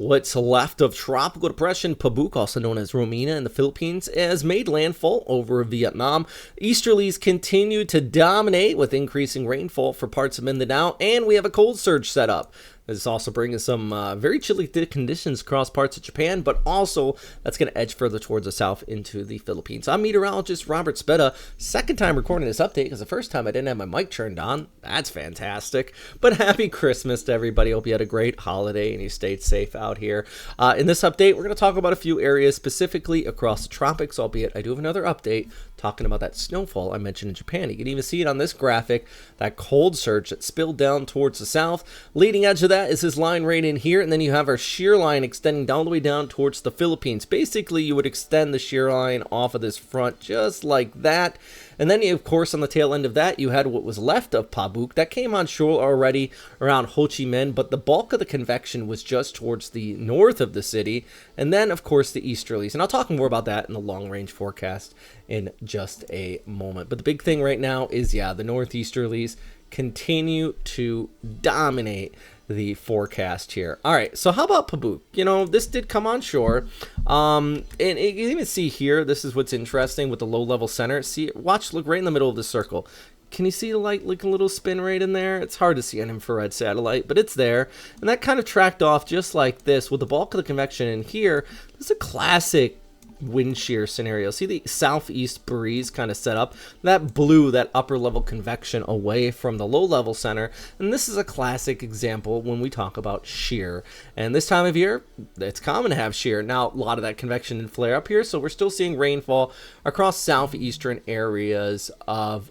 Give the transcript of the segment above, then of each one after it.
What's left of tropical depression Pabuk, also known as Romina in the Philippines, has made landfall over Vietnam. Easterlies continue to dominate with increasing rainfall for parts of Mindanao, and we have a cold surge set up. This is also bringing some very chilly conditions across parts of Japan, but also that's going to edge further towards the south into the Philippines. I'm meteorologist Robert Speta. Second time recording this update because the first time I didn't have my mic turned on. That's fantastic. But happy Christmas to everybody. Hope you had a great holiday and you stayed safe out here. In this update, we're going to talk about a few areas specifically across the tropics, albeit I do have another update talking about that snowfall I mentioned in Japan. You can even see it on this graphic, that cold surge that spilled down towards the south. Leading edge of that is this line right in here, and then you have our shear line extending all the way down towards the Philippines. Basically, you would extend the shear line off of this front just like that. And then, of course, on the tail end of that, you had what was left of Pabuk that came on shore already around Ho Chi Minh, but the bulk of the convection was just towards the north of the city. And then, of course, the easterlies. And I'll talk more about that in the long-range forecast in just a moment. But the big thing right now is, yeah, the northeasterlies continue to dominate the forecast here. All right, so how about Pabuk? You know, this did come on shore. And you can even see here, this is what's interesting with the low-level center. See, watch, look right in the middle of the circle. Can you see the light, like a little spin right in there? It's hard to see an infrared satellite, but it's there. And that kind of tracked off just like this with the bulk of the convection in here. This is a classic wind shear scenario. See the southeast breeze kind of set up that blew that upper level convection away from the low level center, and this is a classic example when we talk about shear. And this time of year it's common to have shear. Now a lot of that convection did flare up here, so we're still seeing rainfall across southeastern areas of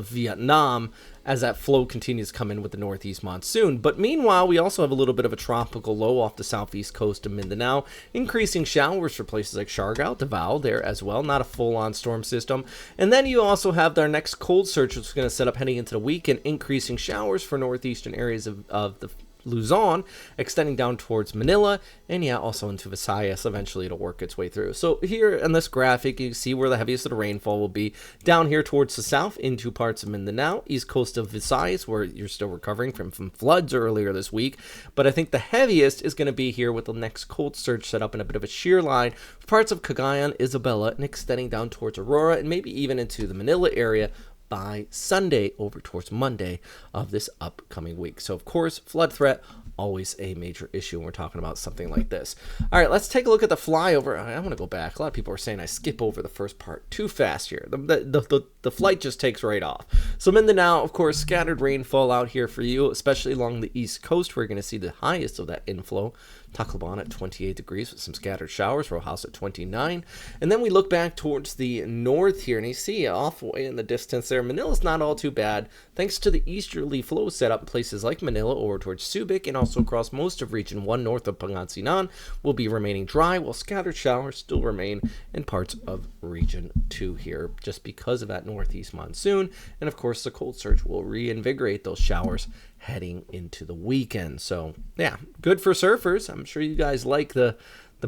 Vietnam as that flow continues to come in with the northeast monsoon. But meanwhile, we also have a little bit of a tropical low off the southeast coast of Mindanao, increasing showers for places like Siargao, Davao there as well, not a full-on storm system. And then you also have our next cold surge, which is going to set up heading into the weekend, increasing showers for northeastern areas of the Luzon, extending down towards Manila, and yeah, also into Visayas. Eventually it'll work its way through. So here in this graphic, you can see where the heaviest of the rainfall will be down here towards the south into parts of Mindanao, east coast of Visayas, where you're still recovering from floods earlier this week. But I think the heaviest is going to be here with the next cold surge set up in a bit of a shear line for parts of Cagayan, Isabela, and extending down towards Aurora, and maybe even into the Manila area by Sunday over towards Monday of this upcoming week. So of course, flood threat, always a major issue when we're talking about something like this. All right, let's take a look at the flyover. I want to go back. A lot of people are saying I skip over the first part too fast here. The flight just takes right off. So Mindanao, of course, scattered rainfall out here for you, especially along the east coast. We're going to see the highest of that inflow. Tacloban at 28 degrees with some scattered showers. Rojas at 29. And then we look back towards the north here, and you see off way in the distance there, Manila's not all too bad, thanks to the easterly flow set up in places like Manila over towards Subic, and also across most of Region 1 north of Pangasinan will be remaining dry, while scattered showers still remain in parts of Region 2 here, just because of that northeast monsoon. And of course, the cold surge will reinvigorate those showers heading into the weekend. So yeah, good for surfers. I'm sure you guys like the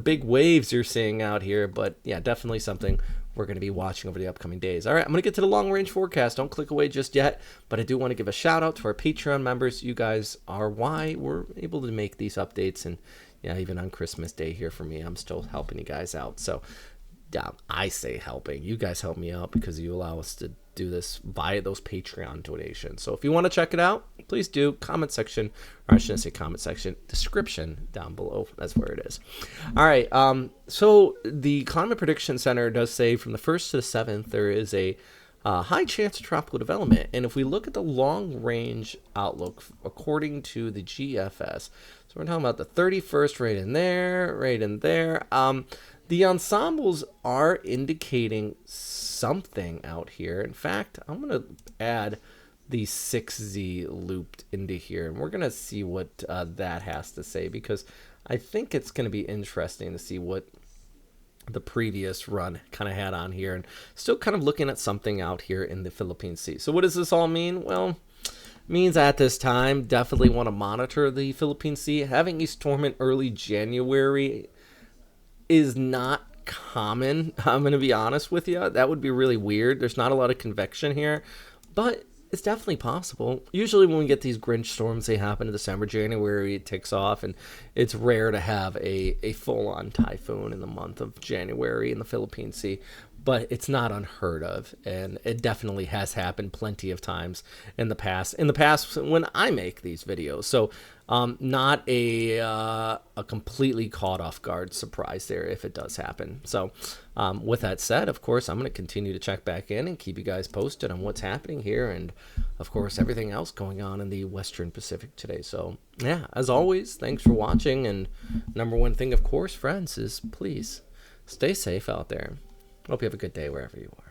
big waves you're seeing out here, but yeah, definitely something we're going to be watching over the upcoming days. All right, I'm going to get to the long range forecast. Don't click away just yet, but I do want to give a shout out to our Patreon members. You guys are why we're able to make these updates, and yeah, even on Christmas Day here for me, I'm still helping you guys out. So yeah, I say helping. You guys help me out because you allow us to do this via those Patreon donations. So if you want to check it out, please do. Comment section, or I shouldn't say comment section, description down below. That's where it is. All right. So the Climate Prediction Center does say from the 1st to the 7th, there is a high chance of tropical development. And if we look at the long range outlook, according to the GFS, so we're talking about the 31st right in there. The ensembles are indicating something out here. In fact, I'm going to add the 6Z looped into here, and we're going to see what that has to say, because I think it's going to be interesting to see what the previous run kind of had on here, and still kind of looking at something out here in the Philippine Sea. So what does this all mean? Well, means at this time, definitely want to monitor the Philippine Sea. Having a storm in early January is not common. I'm going to be honest with you. That would be really weird. There's not a lot of convection here, but It's definitely possible. Usually when we get these Grinch storms, they happen in December, January, it takes off, and it's rare to have a full-on typhoon in the month of January in the Philippine Sea. But it's not unheard of, and it definitely has happened plenty of times in the past. In the past, when I make these videos, so not a completely caught off guard surprise there if it does happen. So with that said, of course, I'm going to continue to check back in and keep you guys posted on what's happening here, and of course everything else going on in the Western Pacific today. So yeah, as always, thanks for watching, and number one thing, of course, friends, is please stay safe out there. Hope you have a good day wherever you are.